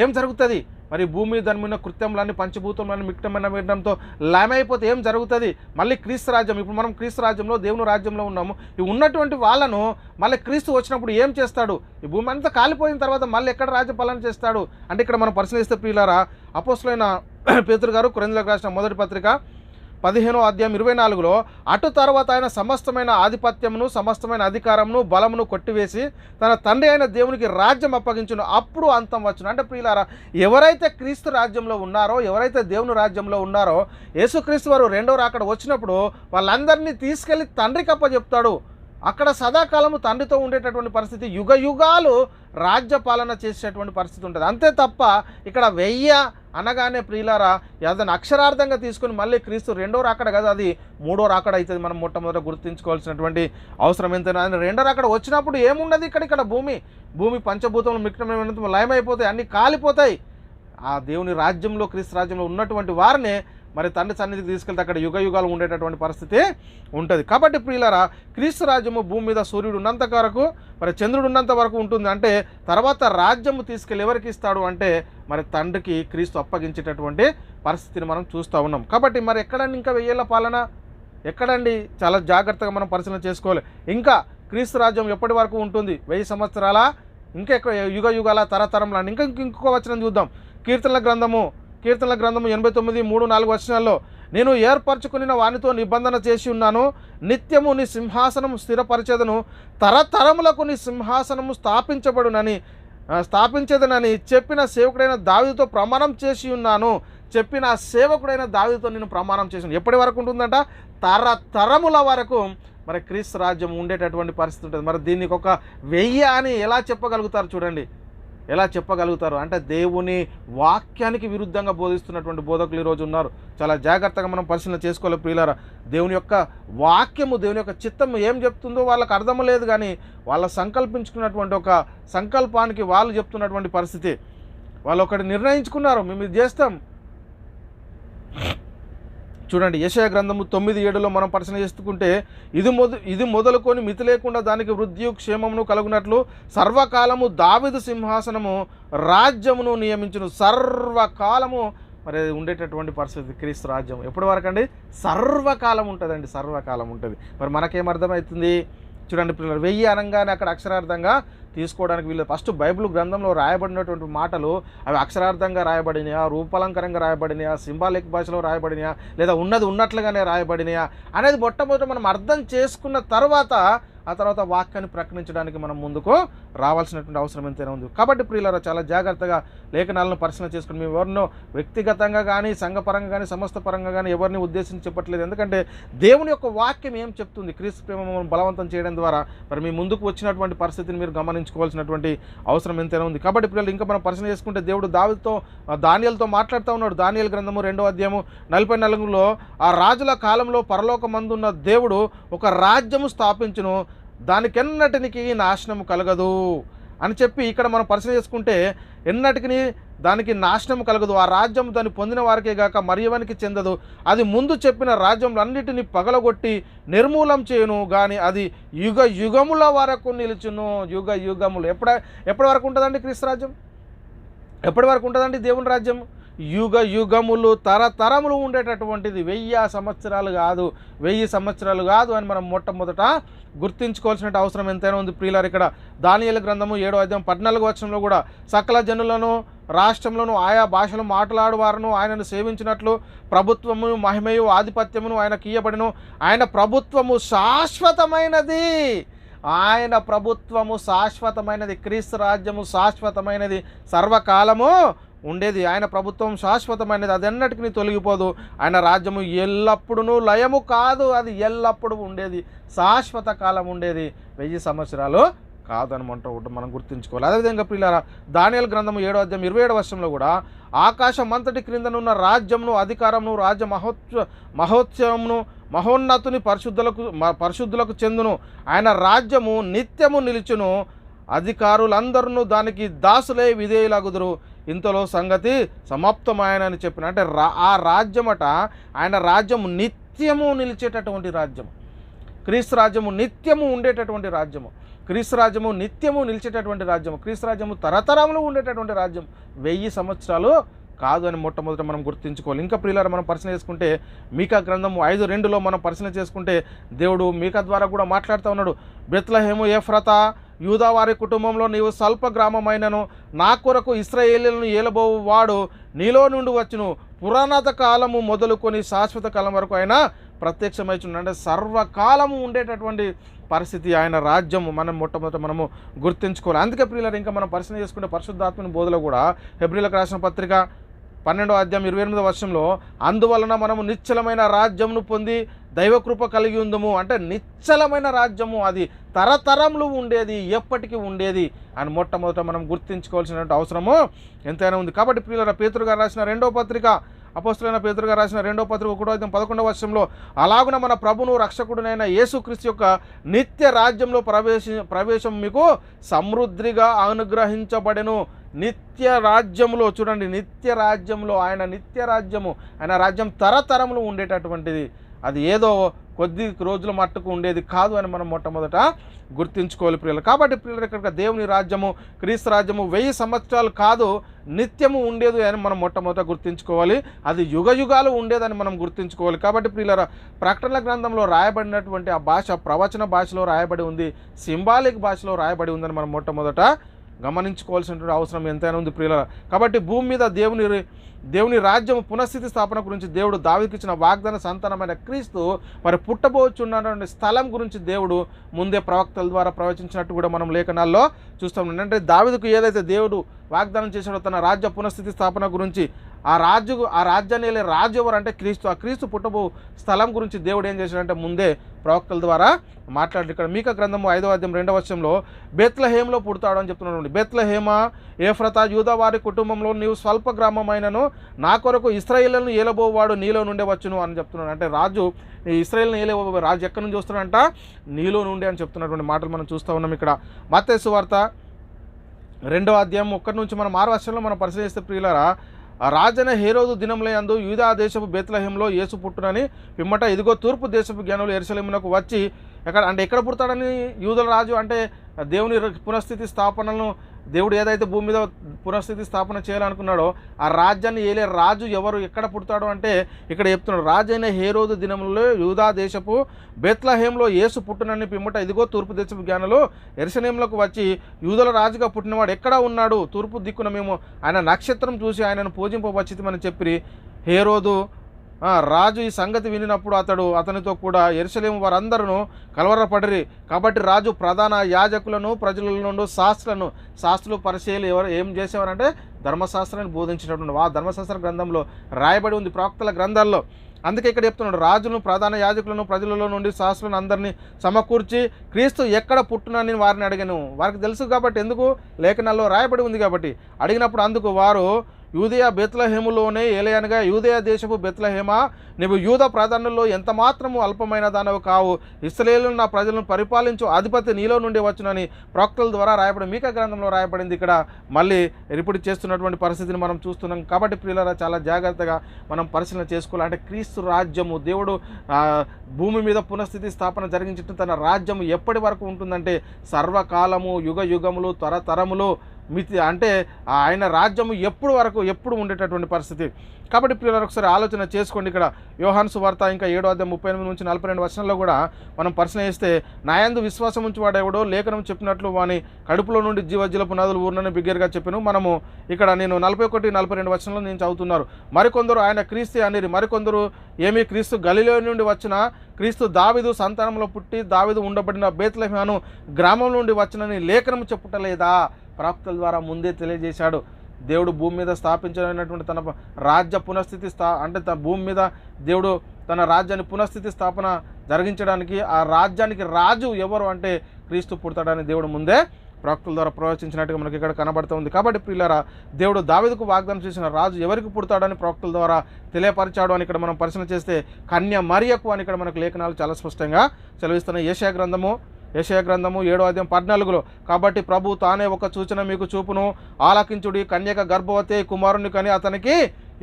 ఏం జరుగుతుంది? మరి భూమి దాని మీద కృత్యములన్నీ పంచభూతములన్నీ మిక్కటమైన వేండ్రంతో లయమైపోతే ఏం జరుగుతుంది? మళ్ళీ క్రీస్తు రాజ్యం, ఇప్పుడు మనం క్రీస్తు రాజ్యంలో దేవుని రాజ్యంలో ఉన్నాము. ఈ ఉన్నటువంటి వాళ్ళను మళ్ళీ క్రీస్తు వచ్చినప్పుడు ఏం చేస్తాడు? ఈ భూమి అంతా కాలిపోయిన తర్వాత మళ్ళీ ఎక్కడ రాజ్యపాలన చేస్తాడు అంటే ఇక్కడ మనం పరిశీలిస్తే ప్రియులారా, అపోస్తలుడైన పేతురు గారు కొరింథీయులకు రాసిన మొదటి పత్రిక 15వ అధ్యాయం 24లో, అటు తర్వాత ఆయన సమస్తమైన ఆధిపత్యమును సమస్తమైన అధికారమును బలమును కొట్టివేసి తన తండ్రి అయిన దేవునికి రాజ్యం అప్పగించును, అప్పుడు అంతం వచ్చును. అంటే ప్రియులారా, ఎవరైతే క్రీస్తు రాజ్యంలో ఉన్నారో, ఎవరైతే దేవుని రాజ్యంలో ఉన్నారో, యేసుక్రీస్తు వారు రెండవ రాకడ వచ్చినప్పుడు వాళ్ళందరినీ తీసుకెళ్ళి తండ్రికి అప్పచెప్తాడు. అక్కడ సదాకాలము తండ్రితో ఉండేటటువంటి పరిస్థితి, యుగ యుగాలు రాజ్యపాలన చేసేటటువంటి పరిస్థితి ఉంటుంది. అంతే తప్ప ఇక్కడ 1000 అనగానే ప్రియులారా ఏదైనా అక్షరార్థంగా తీసుకొని మళ్ళీ క్రీస్తు రెండో రాకడ కదా, అది మూడో రాకడ అవుతుంది. మనం మొట్టమొదట గుర్తుంచుకోవాల్సినటువంటి అవసరం ఎంతైనా. రెండో రాకడ వచ్చినప్పుడు ఏమున్నది? ఇక్కడ భూమి పంచభూతములు మిక్కటమైన లయమైపోతాయి, అన్నీ కాలిపోతాయి. ఆ దేవుని రాజ్యంలో, క్రీస్తు రాజ్యంలో ఉన్నటువంటి వారిని మరి తండ్రి సన్నిధికి తీసుకెళ్తే అక్కడ యుగ యుగాలు ఉండేటటువంటి పరిస్థితి ఉంటుంది. కాబట్టి ప్రియులారా, క్రీస్తు రాజ్యము భూమి మీద సూర్యుడు ఉన్నంత వరకు, మరి చంద్రుడు ఉన్నంత వరకు ఉంటుంది. అంటే తర్వాత రాజ్యము తీసుకెళ్ళి ఎవరికి ఇస్తాడు అంటే మరి తండ్రికి క్రీస్తు అప్పగించేటటువంటి పరిస్థితిని మనం చూస్తూ ఉన్నాం. కాబట్టి మరి ఎక్కడండి ఇంకా 1000 ఏళ్ల పాలన? ఎక్కడండి? చాలా జాగ్రత్తగా మనం పరిశీలన చేసుకోవాలి. ఇంకా క్రీస్తు రాజ్యం ఎప్పటి వరకు ఉంటుంది? 1000 సంవత్సరాల, ఇంకా యుగ యుగాల, తరతరంలా. ఇంకొక వచనం చూద్దాం. కీర్తనల గ్రంథము 89, 3, 4 వచనాల్లో, నేను ఏర్పరచుకున్న వానితో నిబంధన చేసి ఉన్నాను, నిత్యము నీ సింహాసనము స్థిరపరచెదను, తరతరములకు నీ సింహాసనము స్థాపించేదనని చెప్పిన సేవకుడైన దావీదుతో ప్రమాణం చేసి ఉన్నాను. చెప్పిన సేవకుడైన దావీదుతో నేను ప్రమాణం చేశాను. ఎప్పటి వరకు ఉంటుందంట? తరతరముల వరకు మరి క్రీస్తు రాజ్యం ఉండేటటువంటి పరిస్థితి ఉంటుంది. మరి దీనికి ఒక 1000 అని ఎలా చెప్పగలుగుతారు? చూడండి, ఎలా చెప్పగలుగుతారు అంటే దేవుని వాక్యానికి విరుద్ధంగా బోధిస్తున్నటువంటి బోధకులు ఈరోజు ఉన్నారు. చాలా జాగ్రత్తగా మనం పరిశీలన చేసుకోవాలి ప్రియులారా. దేవుని యొక్క వాక్యము, దేవుని యొక్క చిత్తము ఏం చెప్తుందో వాళ్ళకి అర్థం లేదు, కానీ వాళ్ళ సంకల్పించుకున్నటువంటి ఒక సంకల్పానికి వాళ్ళు చెప్తున్నటువంటి పరిస్థితి. వాళ్ళు ఒకటి నిర్ణయించుకున్నారు, మేము ఇది చేస్తాం. చూడండి, యెషయా గ్రంథము 9:7లో మనం పరిశీలన చేసుకుంటే, ఇది మొదలుకొని మితి లేకుండా దానికి వృద్ధియు క్షేమమును కలుగునట్లు సర్వకాలము దావీదు సింహాసనము రాజ్యమును నియమించును. సర్వకాలము మరి ఉండేటటువంటి పరిస్థితి క్రీస్తు రాజ్యం ఎప్పటి వరకు అండి? సర్వకాలం ఉంటుందండి, సర్వకాలం ఉంటుంది. మరి మనకేమర్థమవుతుంది? చూడండి పిల్లలు, 1000 అనగానే అక్కడ అక్షరార్థంగా తీసుకోవడానికి వీళ్ళు ఫస్ట్ బైబిల్ గ్రంథంలో రాయబడినటువంటి మాటలు అవి అక్షరార్థంగా రాయబడినాయా, రూపాలంకరంగా రాయబడినాయా, సింబాలిక్ భాషలో రాయబడినాయా, లేదా ఉన్నది ఉన్నట్లుగానే రాయబడినాయా అనేది మొట్టమొదట మనం అర్థం చేసుకున్న తర్వాత ఆ తర్వాత వాక్యాన్ని ప్రకటించడానికి మనం ముందుకు రావాల్సినటువంటి అవసరం ఎంతైనా ఉంది. కాబట్టి ప్రియులారా, చాలా జాగ్రత్తగా లేఖనాలను పరిశీలన చేసుకుని, మేము ఎవరినో వ్యక్తిగతంగా కానీ సంఘపరంగా కానీ సమస్త పరంగా కానీ ఎవరిని ఉద్దేశించి చెప్పట్లేదు. ఎందుకంటే దేవుని యొక్క వాక్యం ఏం చెప్తుంది? క్రీస్తు ప్రేమను బలవంతం చేయడం ద్వారా మరి మీ ముందుకు వచ్చినటువంటి పరిస్థితిని మీరు గమనించుకోవాల్సినటువంటి అవసరం ఎంతైనా ఉంది. కాబట్టి పిల్లలు ఇంకా మనం పరిశీలన చేసుకుంటే, దేవుడు దానియేలుతో మాట్లాడుతూ ఉన్నాడు. దానియేలు గ్రంథము 2వ అధ్యాయము 44లో, ఆ రాజుల కాలంలో పరలోకమందున్న దేవుడు ఒక రాజ్యము స్థాపించును, దానికెన్నటికి నాశనము కలగదు అని చెప్పి ఇక్కడ మనం పరిశీలన చేసుకుంటే, ఎన్నటికి దానికి నాశనం కలగదు, ఆ రాజ్యం దాన్ని పొందిన వారికే గాక మరి ఎవరికి చెందదు, అది ముందు చెప్పిన రాజ్యములన్నిటినీ పగలగొట్టి నిర్మూలం చేయును, కానీ అది యుగ యుగముల వరకు నిలుచును. యుగ యుగములు ఎప్పటి వరకు ఉంటుందండి క్రీస్తు రాజ్యం? ఎప్పటి వరకు ఉంటుందండి దేవుని రాజ్యం? యుగ యుగములు, తరతరములు ఉండేటటువంటిది. 1000 సంవత్సరాలు కాదు, 1000 సంవత్సరాలు కాదు అని మనం మొట్టమొదట గుర్తించుకోవాల్సిన అవసరం ఎంతైనా ఉంది ప్రియులారు. ఇక్కడ దానియేలు గ్రంథము 7వ అధ్యాయం 14వ వచనంలో కూడా, సకల జనులను రాష్ట్రంలోను ఆయా భాషలు మాట్లాడువారును ఆయనను సేవించినట్లు ప్రభుత్వము మహిమయు ఆధిపత్యమును ఆయనకి ఇయ్యబడిను, ఆయన ప్రభుత్వము శాశ్వతమైనది. ఆయన ప్రభుత్వము శాశ్వతమైనది, క్రీస్తు రాజ్యము శాశ్వతమైనది, సర్వకాలము ఉండేది. ఆయన ప్రభుత్వం శాశ్వతమైనది, అది ఎన్నటికీ తొలగిపోదు. ఆయన రాజ్యము ఎల్లప్పుడూ లయము కాదు, అది ఎల్లప్పుడూ ఉండేది, శాశ్వత కాలం ఉండేది, 1000 సంవత్సరాలు కాదని మనం గుర్తుంచుకోవాలి. అదేవిధంగా ప్రియులారా, దానియేలు గ్రంథము 7వ అధ్యాయం 27వ వచనంలో కూడా, ఆకాశం అంతటి క్రిందనున్న రాజ్యమును అధికారమును రాజ్య మహోత్సవమును మహోన్నతుని పరిశుద్ధులకు చెందును. ఆయన రాజ్యము నిత్యము నిలుచును. అధికారులందరూ దానికి దాసులై విధేయులగుదురు. ఇంతలో సంగతి సమాప్తమాయనని చెప్పిన. అంటే ఆ రాజ్యమట, ఆయన రాజ్యము నిత్యము నిలిచేటటువంటి రాజ్యము. క్రీస్తు రాజ్యము నిత్యము ఉండేటటువంటి రాజ్యము. క్రీస్తు రాజ్యము నిత్యము నిలిచేటటువంటి రాజ్యము. క్రీస్తు రాజ్యము తరతరములు ఉండేటటువంటి రాజ్యం. 1000 సంవత్సరాలు కాదు అని మొట్టమొదట మనం గుర్తుంచుకోవాలి. ఇంకా ప్రియులారా, మనం పరిశీలన చేసుకుంటే మీకా గ్రంథము 5:2లో మనం పరిశీలన చేసుకుంటే దేవుడు మీకా ద్వారా కూడా మాట్లాడుతూ ఉన్నాడు. బెత్లెహేము ఎఫ్రాతా, యూదా వారి కుటుంబంలో నీవు స్వల్ప గ్రామమైనను నా కొరకు ఇశ్రాయేలీయులను ఏలబోవు వాడు నీలో నుండి వచ్చును. పురాణత కాలము మొదలుకొని శాశ్వత కాలం వరకు ఆయన ప్రత్యక్షమైచున్నాడు. అంటే సర్వకాలము ఉండేటటువంటి పరిస్థితి ఆయన రాజ్యము మనం మొట్టమొదట మనము గుర్తుంచుకోవాలి. అందుకే ప్రియులారా, ఇంకా మనం పరిశీలన చేసుకుంటే పరిశుద్ధాత్మని బోధలో కూడా హెబ్రీలకు రాసిన పత్రిక 12వ అధ్యాయం 28వ వచనంలో అందువలన మనము నిశ్చలమైన రాజ్యమును పొంది దైవకృప కలిగి ఉందము. అంటే నిశ్చలమైన రాజ్యము, అది తరతరములు ఉండేది, ఎప్పటికీ ఉండేది అని మొట్టమొదట మనం గుర్తుంచుకోవాల్సినటువంటి అవసరము ఎంతైనా ఉంది. కాబట్టి ప్రియులారా, పేతురు గారు రాసిన 2వ పత్రిక, అపోస్తలుడైన పేతురు గారు రాసిన 2వ పత్రిక 1వ అధ్యాయం 11వ వచనంలో అలాగున మన ప్రభును రక్షకుడునైన యేసుక్రీస్తు యొక్క నిత్య రాజ్యంలో ప్రవేశం మీకు సమృద్ధిగా అనుగ్రహించబడెను. నిత్య రాజ్యములో, చూడండి, నిత్య రాజ్యంలో, ఆయన నిత్య రాజ్యము, ఆయన రాజ్యం తరతరములు ఉండేటటువంటిది. అది ఏదో కొద్ది రోజుల మట్టుకు ఉండేది కాదు అని మనం మొట్టమొదట గుర్తుంచుకోవాలి ప్రియులు. కాబట్టి ప్రియులు, ఇక్కడ దేవుని రాజ్యము, క్రీస్తు రాజ్యము 1000 సంవత్సరాలు కాదు, నిత్యము ఉండేది అని మనం మొట్టమొదట గుర్తుంచుకోవాలి. అది యుగయుగాలు ఉండేదని మనం గుర్తుంచుకోవాలి. కాబట్టి ప్రియులరా, ప్రకటనల గ్రంథంలో రాయబడినటువంటి ఆ భాష ప్రవచన భాషలో రాయబడి ఉంది, సింబాలిక్ భాషలో రాయబడి ఉందని మనం మొట్టమొదట గమనించుకోవాల్సినటువంటి అవసరం ఎంతైనా ఉంది ప్రియులరా. కాబట్టి భూమి మీద దేవుని రాజ్యము పునఃస్థితి స్థాపన గురించి దేవుడు దావీదుకి ఇచ్చిన వాగ్దాన సంతానమైన క్రీస్తు మరి పుట్టబోచున్నటువంటి స్థలం గురించి దేవుడు ముందే ప్రవక్తల ద్వారా ప్రవచించినట్టు కూడా మనం లేఖనాల్లో చూస్తాం. అంటే దావీదుకు ఏదైతే దేవుడు వాగ్దానం చేశాడో తన రాజ్య పునఃస్థితి స్థాపన గురించి, ఆ రాజ్యాన్ని వెళ్ళే రాజు ఎవరు అంటే క్రీస్తు. ఆ క్రీస్తు పుట్టబో స్థలం గురించి దేవుడు ఏం చేశాడంటే ముందే ప్రవక్తల ద్వారా మాట్లాడారు. ఇక్కడ మీకా గ్రంథము 5వ అధ్యాయం 2వ వచనంలో బెత్లెహేములో పుడతాడు అని చెప్తున్నాడు. బెత్లెహేమా ఎఫ్రాతా, యూదా వారి కుటుంబంలో నీవు స్వల్ప గ్రామమైనను నా కొరకు ఇశ్రాయేలును ఏలబోవాడు నీలో నుండే వచ్చును అని చెప్తున్నాడు. అంటే రాజు, ఇశ్రాయేలును ఏలబో రాజు ఎక్కడి నుంచి వస్తున్నాడంట? నీలో నుండి అని చెప్తున్నటువంటి మాటలు మనం చూస్తూ ఉన్నాం. ఇక్కడ మత్తయి సువార్త 2వ అధ్యాయం 1 నుంచి మనం 6వ వచనంలో మనం పరిశీలిస్తే ప్రియులారా, రాజైన హేరోదు దినముల యందు యూదా దేశపు బెత్లెహేములో యేసు పుట్టునని పిమ్మట ఇదిగో తూర్పు దేశపు జ్ఞానులు యెరూషలేమునకు వచ్చి ఎక్కడ పుడతాడని యూదుల రాజు అంటే దేవుని పునఃస్థితి స్థాపనలను దేవుడు ఏదైతే భూమి మీద పునఃస్థితి స్థాపన చేయాలనుకున్నాడో ఆ రాజ్యాన్ని ఏలే రాజు ఎవరు, ఎక్కడ పుడతాడు అంటే ఇక్కడ చెప్తున్నాడు. రాజైన హేరోదు దినములలో యూదా దేశపు బెత్లెహేములో యేసు పుట్టునని పిమ్మట ఇదిగో తూర్పు దేశపు జ్ఞానులు యెరూషలేములకు వచ్చి యూదుల రాజుగా పుట్టినవాడు ఎక్కడ ఉన్నాడు? తూర్పు దిక్కున మేము ఆయన నక్షత్రం చూసి ఆయనను పూజింపవచ్చితమని చెప్పి హేరోదు రాజు ఈ సంగతి వినినప్పుడు అతనితో కూడా యెరూషలేము వారందరూ కలవరపడిరి. కాబట్టి రాజు ప్రధాన యాజకులను ప్రజల నుండి శాస్త్రులు పరిచయాలు ఎవరు ఏం చేసేవారంటే ధర్మశాస్త్రాన్ని బోధించినటువంటి ఆ ధర్మశాస్త్ర గ్రంథంలో రాయబడి ఉంది, ప్రవక్తల గ్రంథాల్లో. అందుకే ఇక్కడ చెప్తున్నాడు, రాజును ప్రధాన యాజకులను ప్రజలలో నుండి శాస్త్రులను అందరినీ సమకూర్చి క్రీస్తు ఎక్కడ పుట్టునని వారిని అడిగాను. వారికి తెలుసు కాబట్టి, ఎందుకు లేఖనాల్లో రాయబడి ఉంది కాబట్టి అడిగినప్పుడు అందుకు వారు యూదయ బెత్లెహేములోనే ఏలయనగా యూదయ దేశపు బెత్లెహేమా, నీవు యూద ప్రాధాన్యంలో ఎంత మాత్రము అల్పమైన దానవు కావు, ఇశ్రాయేలును నా ప్రజలను పరిపాలించు అధిపతి నీలో నుండి వచ్చునని ప్రవక్తల ద్వారా రాయబడి మీకా గ్రంథంలో రాయబడింది. ఇక్కడ మళ్ళీ రిపీట్ చేస్తున్నటువంటి పరిస్థితిని మనం చూస్తున్నాం. కాబట్టి ప్రియులారా, చాలా జాగ్రత్తగా మనం పరిశీలన చేసుకోవాలి. అంటే క్రీస్తు రాజ్యము, దేవుడు భూమి మీద పునఃస్థితి స్థాపన జరిగించిన తన రాజ్యము ఎప్పటి వరకు ఉంటుందంటే సర్వకాలము, యుగములు, తరతరములు మితి. అంటే ఆయన రాజ్యము ఎప్పుడు ఉండేటటువంటి పరిస్థితి. కాబట్టి పిల్లలు ఒకసారి ఆలోచన చేసుకోండి. ఇక్కడ యోహాను సువార్త ఇంకా 7వ అధ్యాయం 38 నుంచి 42 వచనంలో కూడా మనం పరిశీలన చేస్తే, నాయందు విశ్వాసం ఉంచి వాడేవాడో లేఖనం చెప్పినట్లు వాని కడుపులో నుండి జీవజలపు నదులు ఊరినని బిగ్గరగా చెప్పాను. మనము ఇక్కడ నేను 41, 42 వచనంలో నేను చదువుతున్నారు. మరికొందరు ఆయన క్రీస్తు అనిరి, మరికొందరు ఏమీ క్రీస్తు గలిలయ నుండి వచ్చిన క్రీస్తు దావీదు సంతానంలో పుట్టి దావీదు ఉండబడిన బెత్లెహేము గ్రామం నుండి వచ్చినని లేఖనం చెప్పుటలేదా? ప్రవక్తల ద్వారా ముందే తెలియజేశాడు. దేవుడు భూమి మీద స్థాపించినటువంటి తన రాజ్య పునఃస్థితి అంటే భూమి మీద దేవుడు తన రాజ్యాన్ని పునఃస్థితి స్థాపన జరిగించడానికి ఆ రాజ్యానికి రాజు ఎవరు అంటే క్రీస్తు పుడతాడని దేవుడు ముందే ప్రవక్తల ద్వారా ప్రవచించినట్టుగా మనకి ఇక్కడ కనబడుతుంది. కాబట్టి ప్రియులారా, దేవుడు దావీదుకు వాగ్దానం చేసిన రాజు ఎవరికి పుడతాడని ప్రవక్తల ద్వారా తెలియపరిచాడు అని ఇక్కడ మనం పరిశీలన చేస్తే కన్య మరియకు అని ఇక్కడ మనకు లేఖనాలు చాలా స్పష్టంగా సెలవిస్తున్నాయి. యెషయా గ్రంథము 7వ అధ్యాయం 14లో, కాబట్టి ప్రభు తానే ఒక సూచన మీకు చూపును, ఆలకించుడి, కన్యక గర్భవతి కుమారుని కని అతనికి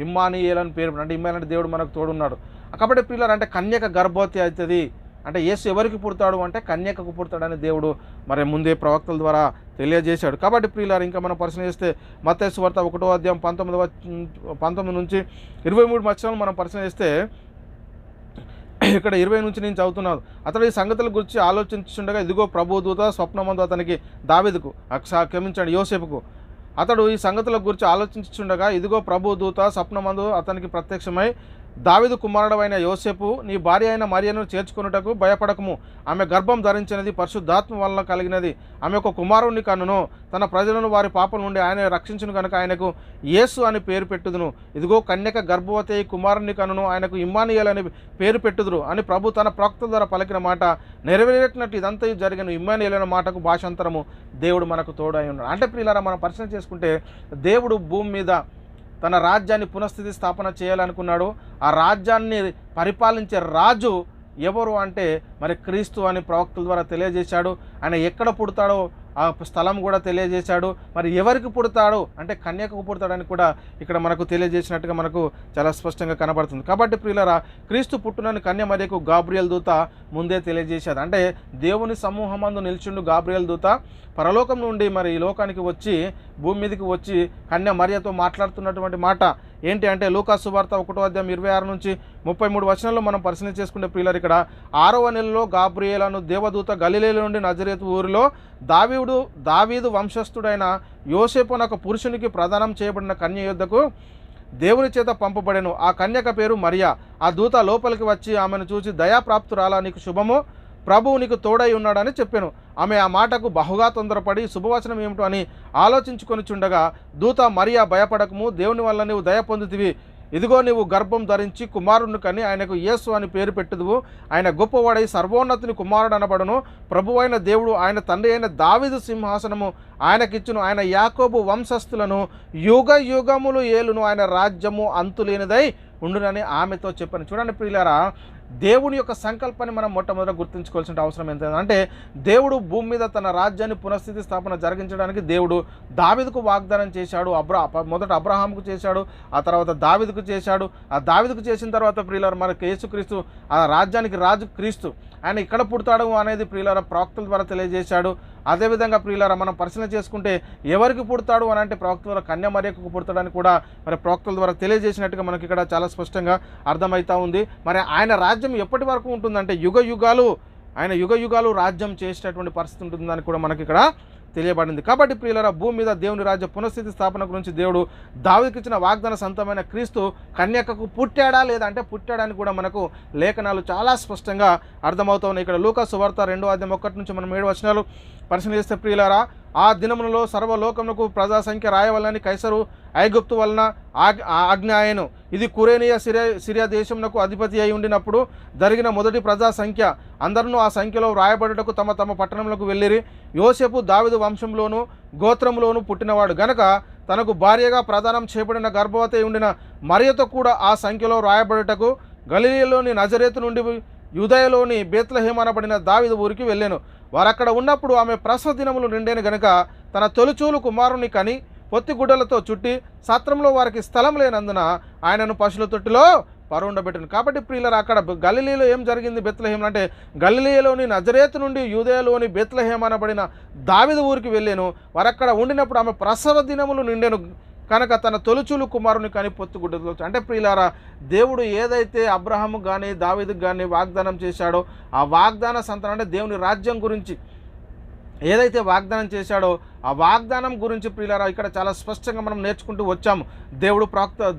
ఇమ్మానుయేలు అని పేరు. అంటే ఇమ్మానుయేలు అంటే దేవుడు మనకు తోడున్నాడు. కాబట్టి పిల్లలు అంటే కన్యక గర్భవతి అవుతుంది అంటే యేసు ఎవరికి పుడతాడు అంటే కన్యకకు పుడతాడని దేవుడు మరి ముందే ప్రవక్తల ద్వారా తెలియజేశాడు. కాబట్టి ప్రియులారా, ఇంకా మనం పరిశీలన చేస్తే మత్తయి సువార్త 1వ అధ్యాయం 19 నుంచి 23 వచనాలు మనం పరిశీలన చేస్తే ఇక్కడ 20 నుంచి నేను చదువుతున్నాను. అతడు ఈ సంగతుల గురించి ఆలోచించుండగా ఇదిగో ప్రభు దూత స్వప్నమందు అతనికి దావీదుకు క్షమించండి యోసేపుకు అతడు ఈ సంగతుల గురించి ఆలోచించుండగా ఇదిగో ప్రభు దూత స్వప్నమందు అతనికి ప్రత్యక్షమై దావీదు కుమారుడైన యోసేపు, నీ భార్య అయిన మరియను చేర్చుకొనుటకు భయపడకము, ఆమె గర్భం ధరించినది పరిశుద్ధాత్మ వలన కలిగినది, ఆమె ఒక కుమారుణ్ణి కనును, తన ప్రజలను వారి పాపం నుండి ఆయన రక్షించును కనుక ఆయనకు యేసు అని పేరు పెట్టుదును, ఇదిగో కన్యక గర్భవతి కుమారుణ్ణి కనును, ఆయనకు ఇమ్మానుయేలు అని పేరు పెట్టుదురు అని ప్రభు తన ప్రవక్త ద్వారా పలికిన మాట నెరవేరినట్లు ఇదంతా జరిగిన ఇమ్మానుయేలు అనే మాటకు భాషాంతరము దేవుడు మనకు తోడై ఉన్నాడు. అంటే ప్రియులారా, మనం పరిశీలన చేసుకుంటే దేవుడు భూమి మీద తన రాజ్యాన్ని పునఃస్థితి స్థాపన చేయాలనుకున్నాడు. ఆ రాజ్యాన్ని పరిపాలించే రాజు ఎవరు అంటే మరి క్రీస్తు అని ప్రవక్తల ద్వారా తెలియజేశాడు. ఆయన ఎక్కడ పుడతాడో ఆ స్థలం కూడా తెలియజేశాడు. మరి ఎవరికి పుడతాడు అంటే కన్యకకు పుడతాడని కూడా ఇక్కడ మనకు తెలియజేసినట్టుగా మనకు చాలా స్పష్టంగా కనబడుతుంది. కాబట్టి ప్రియులారా, క్రీస్తు పుట్టునని కన్య మరియకు గాబ్రియల్ దూత ముందే తెలియజేశాడు. అంటే దేవుని సమూహమందు నిల్చుండు గాబ్రియల్ దూత పరలోకం నుండి మరి ఈ లోకానికి వచ్చి భూమి మీదకి వచ్చి కన్య మరియతో మాట్లాడుతున్నటువంటి మాట ఏంటి అంటే లూకా సువార్త 1వ అధ్యాయం 26 నుంచి 33 వచనాల్లో మనం పరిశీలన చేసుకుంటే ప్రియులారా, ఇక్కడ 6వ నెలలో గాబ్రియేలను దేవదూత గలిలయ నుండి నజరేతు ఊరిలో దావీదు వంశస్థుడైన యోసేపు అనే ఒక పురుషునికి ప్రదానం చేయబడిన కన్య యొద్దకు దేవుని చేత పంపబడెను. ఆ కన్యక పేరు మరియా. ఆ దూత లోపలికి వచ్చి ఆమెను చూసి దయాప్రాప్తురాలా, నీకు శుభము, ప్రభువు నీకు తోడై ఉన్నాడని చెప్పాను. ఆమె ఆ మాటకు బహుగా తొందరపడి శుభవచనం ఏమిటో అని ఆలోచించుకొని చుండగా దూత మరియా, భయపడకము, దేవుని వల్ల నీవు దయ పొందుతివి, ఇదిగో నీవు గర్భం ధరించి కుమారుని కని ఆయనకు యేసు అని పేరు పెట్టుదువు, ఆయన గొప్పవాడై సర్వోన్నతుని కుమారుడు అనబడును, ప్రభువైన దేవుడు ఆయన తండ్రి అయిన దావీదు సింహాసనము ఆయనకిచ్చును, ఆయన యాకోబు వంశస్థులను యుగ యుగములు ఏలును, ఆయన రాజ్యము అంతులేనిదై ఉండునని ఆమెతో చెప్పాను. చూడండి ప్రియులారా, దేవుని యొక్క సంకల్పాన్ని మనం మొట్టమొదట గుర్తుంచుకోవాల్సిన అవసరం ఏంటంటే దేవుడు భూమి మీద తన రాజ్యాన్ని పునఃస్థితి స్థాపన జరిగించడానికి దేవుడు దావీదుకు వాగ్దానం చేశాడు. మొదట అబ్రహాముకు చేశాడు, ఆ తర్వాత దావీదుకు చేశాడు. ఆ దావీదుకు చేసిన తర్వాత ప్రియులారా, మనకు యేసుక్రీస్తు ఆ రాజ్యానికి రాజు క్రీస్తు ఆయన ఇక్కడ పుడతాడు అనేది ప్రియులారా ప్రవక్తల ద్వారా తెలియజేశాడు. అదేవిధంగా ప్రియులారా, మనం పరిశీలన చేసుకుంటే ఎవరికి పుడతాడు అని అంటే ప్రవక్తల ద్వారా కన్య మరియకు పుడతాడని కూడా మరి ప్రవక్తల ద్వారా తెలియజేసినట్టుగా మనకి ఇక్కడ చాలా స్పష్టంగా అర్థమవుతా ఉంది. మరి ఆయన రాజ్యం ఎప్పటి వరకు ఉంటుందంటే ఆయన యుగ యుగాలు రాజ్యం చేసేటటువంటి పరిస్థితి ఉంటుందని కూడా మనకి ఇక్కడ తెలియబడింది. కాబట్టి ప్రియులారా, భూమి మీద దేవుని రాజ్య పునఃస్థితి స్థాపన గురించి దేవుడు దావీదుకి ఇచ్చిన వాగ్దాన సంతమైన క్రీస్తు కన్యకకు పుట్టాడా లేదా అంటే పుట్టాడని కూడా మనకు లేఖనాలు చాలా స్పష్టంగా అర్థమవుతా ఉన్నాయి. ఇక్కడ లూకా సువార్త 2వ అధ్యాయం 1 నుంచి మనం 7 వచనాలు పరిశీలన చేస్తే ప్రియులారా, ఆ దినములలో సర్వలోకమునకు ప్రజా సంఖ్య రాయవలని కైసరు ఐగుప్తు వలన ఆజ్ఞ ఆయను. ఇది కురేనియా సిరియా దేశమునకు అధిపతి అయి ఉండినప్పుడు జరిగిన మొదటి ప్రజా సంఖ్య. అందరూ ఆ సంఖ్యలో వ్రాయబడుటకు తమ తమ పట్టణంలోకి వెళ్ళిరి. యోసేపు దావీదు వంశంలోను గోత్రంలోను పుట్టినవాడు గనక తనకు భార్యగా ప్రదానం చేయబడిన గర్భవతి ఉండిన మరియతో కూడా ఆ సంఖ్యలో వ్రాయబడుటకు గలిలయలోని నజరేతు నుండి యూదయలోని బేత్లెహేము అనబడిన దావీదు ఊరికి వెళ్ళాను. వారక్కడ ఉన్నప్పుడు ఆమె ప్రసవ దినములు నిండేను గనుక తన తొలిచూలు కుమారుని కని పొత్తిగుడ్డలతో చుట్టి సత్రంలో వారికి స్థలం లేనందున ఆయనను పశువుల తొట్టిలో పరుండబెట్టాను. కాబట్టి ప్రియులారా, అక్కడ గలిలీలో ఏం జరిగింది? బెత్లెహేం అంటే గలిలీలోని నజరేతు నుండి యూదయలోని బెత్లెహేం అనబడిన దావీదు ఊరికి వెళ్ళాను. వారక్కడ ఉండినప్పుడు ఆమె ప్రసవ దినములు నిండెను కనుక తన తొలిచూలు కుమారుని కానీ పొత్తుగుడ్డతో. అంటే ప్రియులారా, దేవుడు ఏదైతే అబ్రహాము కానీ దావీదుకు కానీ వాగ్దానం చేశాడో ఆ వాగ్దాన సంతానం అంటే దేవుని రాజ్యం గురించి ఏదైతే వాగ్దానం చేశాడో ఆ వాగ్దానం గురించి ప్రియులారా ఇక్కడ చాలా స్పష్టంగా మనం నేర్చుకుంటూ వచ్చాము. దేవుడు